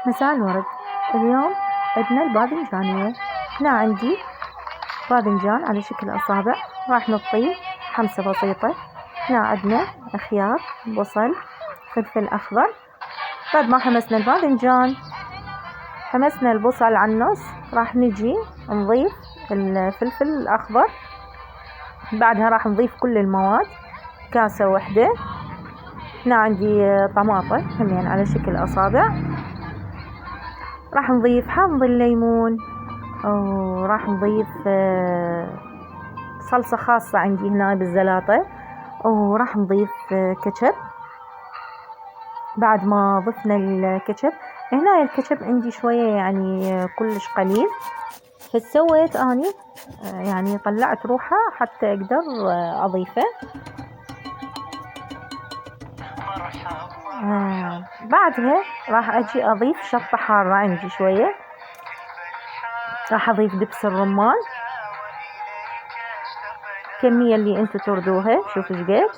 مساء الورد. اليوم عندنا الباذنجانية. هنا عندي باذنجان على شكل أصابع، راح نطيه حمصة بسيطة. هنا عندنا خيار، بصل، فلفل أخضر. بعد ما حمسنا الباذنجان، حمسنا البصل على النص، راح نجي نضيف الفلفل الأخضر. بعدها راح نضيف كل المواد كاسة واحدة. هنا عندي طماطة همين على شكل أصابع. راح نضيف حامض الليمون، وراح نضيف صلصة خاصة عندي هنا بالزلاطة، وراح نضيف كاتشب. بعد ما ضفنا الكاتشب، هنا الكاتشب عندي شوية يعني كلش قليل، فسويت اني يعني طلعت روحه حتى اقدر اضيفه. بعدها راح اجي اضيف شطة حارة عندي شوية. راح اضيف دبس الرمان، كمية اللي انتو تردوها، شوفوا ايش قد.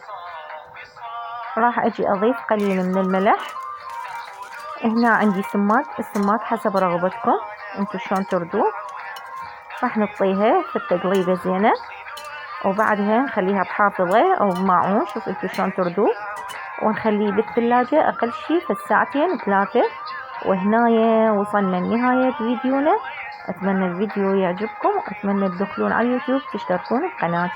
راح اجي اضيف قليل من الملح. هنا عندي سماق، السماق حسب رغبتكم انتو شلون تردوه. راح نطيها في التقليبة زينة، وبعدها نخليها بحافظة او بماعون، شوف انتو شلون تردوه، ونخليه بالثلاجة اقل شي في ساعتين 3. وهنايا وصلنا لنهاية فيديونا. اتمنى الفيديو يعجبكم، اتمنى تدخلون على اليوتيوب تشتركون بقناتي.